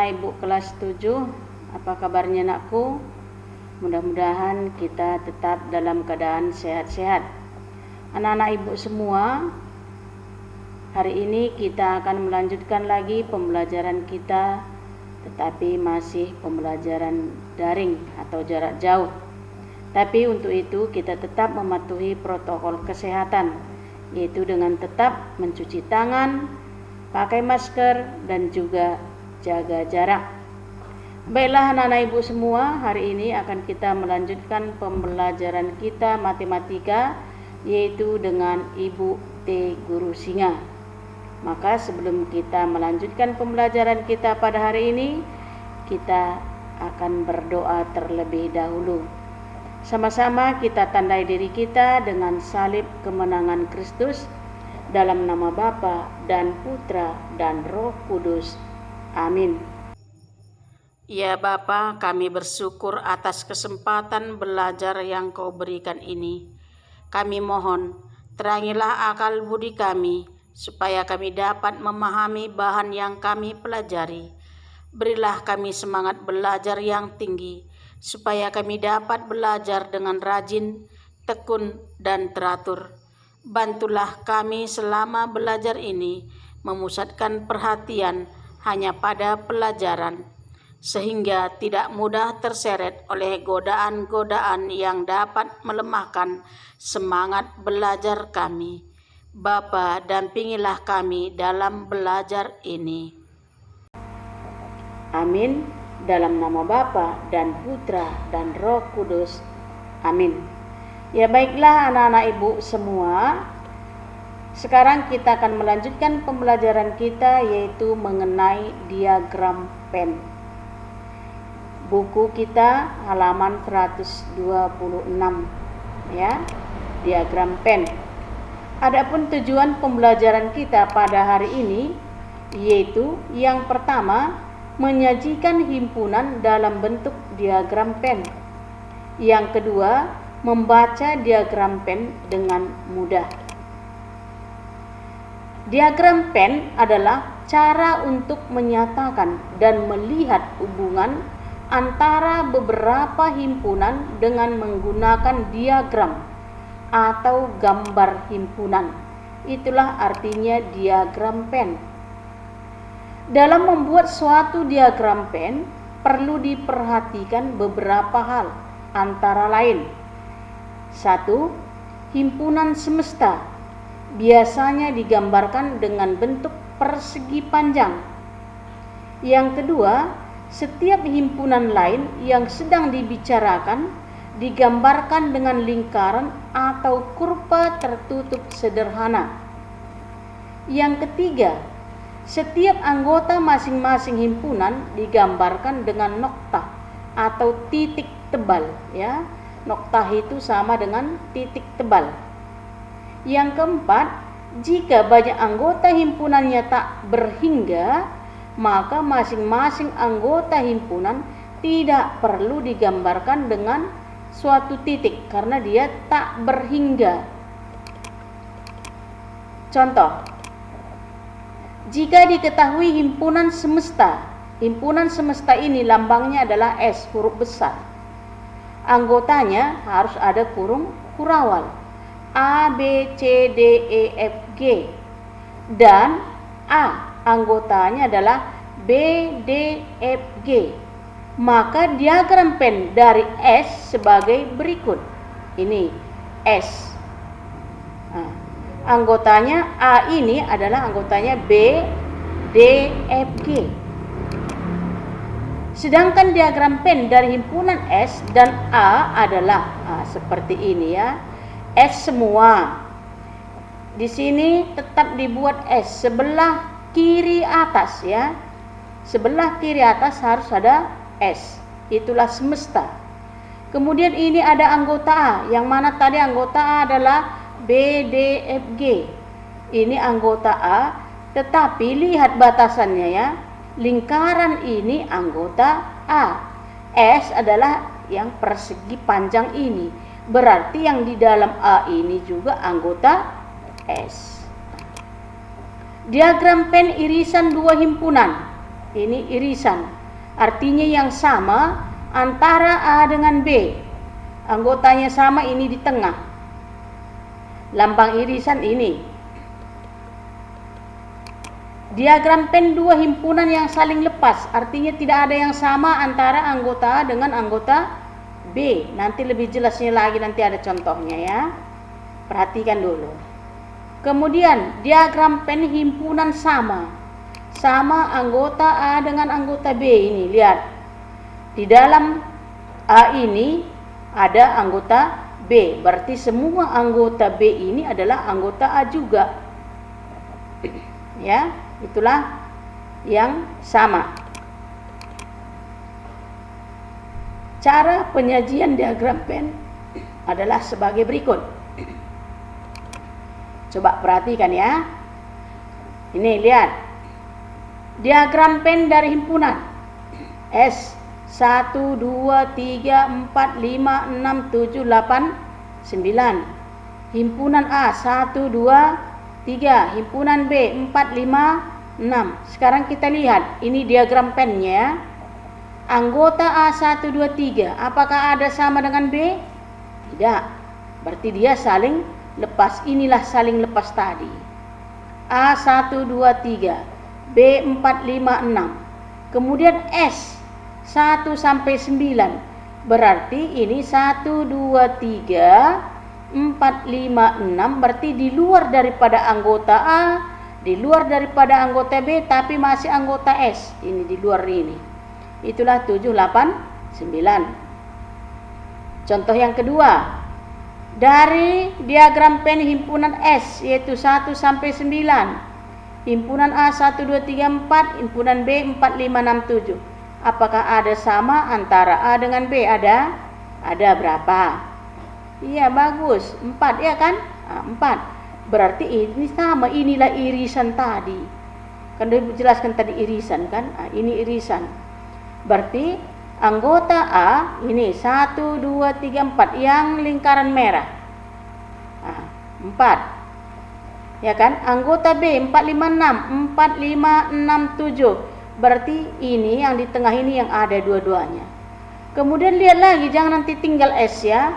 anak-anak ibu kelas 7, apa kabarnya nakku? Mudah-mudahan kita tetap dalam keadaan sehat-sehat. Anak-anak ibu semua, hari ini kita akan melanjutkan lagi pembelajaran kita, tetapi masih pembelajaran daring atau jarak jauh. Tapi untuk itu kita tetap mematuhi protokol kesehatan, yaitu dengan tetap mencuci tangan, pakai masker, dan juga jaga jarak. Baiklah anak-anak ibu semua, hari ini akan kita melanjutkan pembelajaran kita matematika, yaitu dengan Ibu T. Guru Singa. Maka sebelum kita melanjutkan pembelajaran kita pada hari ini, kita akan berdoa terlebih dahulu. Sama-sama kita tandai diri kita dengan salib kemenangan Kristus, dalam nama Bapa dan Putra dan Roh Kudus. Amin. Ya Bapa, kami bersyukur atas kesempatan belajar yang Kau berikan ini. Kami mohon, terangilah akal budi kami, supaya kami dapat memahami bahan yang kami pelajari. Berilah kami semangat belajar yang tinggi, supaya kami dapat belajar dengan rajin, tekun, dan teratur. Bantulah kami selama belajar ini memusatkan perhatian hanya pada pelajaran, sehingga tidak mudah terseret oleh godaan-godaan yang dapat melemahkan semangat belajar kami. Bapa, dampingilah kami dalam belajar ini. Amin. Dalam nama Bapa dan Putra dan Roh Kudus. Amin. Ya baiklah anak-anak ibu semua, sekarang kita akan melanjutkan pembelajaran kita, yaitu mengenai diagram pen. Buku kita halaman 126 ya, diagram pen. Adapun tujuan pembelajaran kita pada hari ini, yaitu yang pertama, menyajikan himpunan dalam bentuk diagram pen. Yang kedua, membaca diagram pen dengan mudah. Diagram pen adalah cara untuk menyatakan dan melihat hubungan antara beberapa himpunan dengan menggunakan diagram atau gambar himpunan. Itulah artinya diagram pen. Dalam membuat suatu diagram pen, perlu diperhatikan beberapa hal, antara lain: 1. Himpunan semesta biasanya digambarkan dengan bentuk persegi panjang. Yang kedua, setiap himpunan lain yang sedang dibicarakan digambarkan dengan lingkaran atau kurva tertutup sederhana. Yang ketiga, setiap anggota masing-masing himpunan digambarkan dengan noktah atau titik tebal ya. Noktah itu sama dengan titik tebal. Yang keempat, jika banyak anggota himpunannya tak berhingga, maka masing-masing anggota himpunan tidak perlu digambarkan dengan suatu titik karena dia tak berhingga. Contoh, jika diketahui himpunan semesta ini lambangnya adalah S, huruf besar. Anggotanya harus ada kurung kurawal A, B, C, D, E, F, G, dan A anggotanya adalah B, D, F, G. Maka diagram pen dari S sebagai berikut. Ini S. Nah, anggotanya A ini adalah anggotanya B, D, F, G. Sedangkan diagram pen dari himpunan S dan A adalah seperti ini ya. S semua. Di sini tetap dibuat S sebelah kiri atas ya. Sebelah kiri atas harus ada S. Itulah semesta. Kemudian ini ada anggota A, yang mana tadi anggota A adalah B, D, F, G. Ini anggota A, tetapi lihat batasannya ya. Lingkaran ini anggota A. S adalah yang persegi panjang ini. Berarti yang di dalam A ini juga anggota S. Diagram pen irisan dua himpunan. Ini irisan. Artinya yang sama antara A dengan B. Anggotanya sama, ini di tengah. Lambang irisan ini. Diagram Venn dua himpunan yang saling lepas. Artinya tidak ada yang sama antara anggota A dengan anggota B. Nanti lebih jelasnya lagi, nanti ada contohnya ya. Perhatikan dulu. Kemudian diagram Venn himpunan sama. Sama anggota A dengan anggota B ini. Lihat. Di dalam A ini ada anggota B. Berarti semua anggota B ini adalah anggota A juga. Ya, itulah yang sama. Cara penyajian diagram Venn adalah sebagai berikut. Coba perhatikan ya. Ini lihat. Diagram Venn dari himpunan S 1, 2, 3, 4, 5, 6, 7, 8, 9. Himpunan A 1, 2, 3. Himpunan B 4, 5, 6. Sekarang kita lihat. Ini diagram Venn-nya. Anggota A 1, 2, 3. Apakah ada sama dengan B? Tidak. Berarti dia saling lepas. Inilah saling lepas tadi. A 1, 2, 3. B 4, 5, 6. Kemudian S 1 sampai 9. Berarti ini 1, 2, 3, 4, 5, 6. Berarti di luar daripada anggota A, di luar daripada anggota B, tapi masih anggota S. Ini di luar ini. Itulah 7, 8, 9. Contoh yang kedua. Dari diagram Venn himpunan S, yaitu 1 sampai 9. Himpunan A 1, 2, 3, 4. Himpunan B 4, 5, 6, 7. Apakah ada sama antara A dengan B? Ada? Ada berapa? Iya, bagus. 4 ya kan? 4. Berarti ini sama. Inilah irisan tadi. Kan dijelaskan tadi irisan kan? Ini irisan. Berarti anggota A ini 1, 2, 3, 4 yang lingkaran merah. 4. Ya kan? Anggota B 4, 5, 6. 4, 5, 6, 7. Berarti ini yang di tengah ini yang ada dua-duanya. Kemudian lihat lagi, jangan nanti tinggal S ya.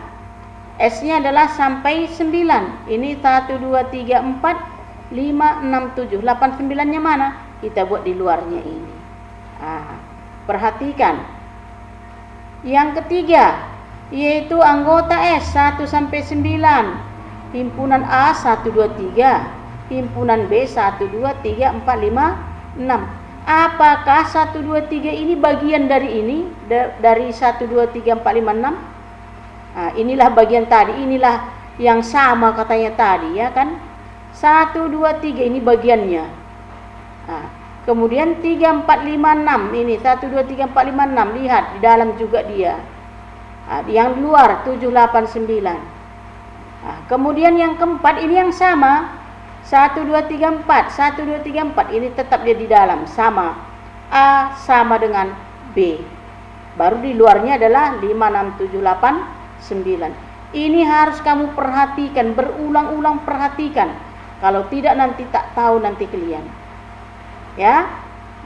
S-nya adalah sampai 9. Ini 1, 2, 3, 4, 5, 6, 7. 8, 9-nya mana? Kita buat di luarnya ini. Perhatikan. Yang ketiga, yaitu anggota S 1 sampai 9. Himpunan A 1, 2, 3. Himpunan B 1, 2, 3, 4, 5, 6. Apakah 1, 2, 3 ini bagian dari ini? Dari 1, 2, 3, 4, 5, 6? Inilah bagian tadi. Inilah yang sama katanya tadi ya kan? 1, 2, 3 ini bagiannya. Kemudian 3, 4, 5, 6. Ini 1, 2, 3, 4, 5, 6. Lihat di dalam juga dia. Yang luar 7, 8, 9. Kemudian yang keempat ini yang sama. 1, 2, 3, 4. 1, 2, 3, 4. Ini tetap dia di dalam. Sama. A sama dengan B. Baru di luarnya adalah 5, 6, 7, 8, 9. Ini harus kamu perhatikan. Berulang-ulang perhatikan. Kalau tidak nanti tak tahu nanti kalian. Ya.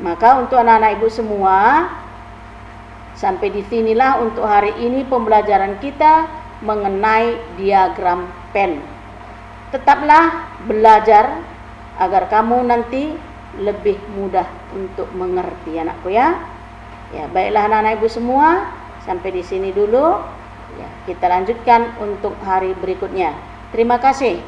Maka untuk anak-anak ibu semua. Sampai di sinilah untuk hari ini pembelajaran kita mengenai diagram Venn. Tetaplah belajar agar kamu nanti lebih mudah untuk mengerti anakku ya. Ya, baiklah anak-anak ibu semua, sampai di sini dulu. Ya, kita lanjutkan untuk hari berikutnya. Terima kasih.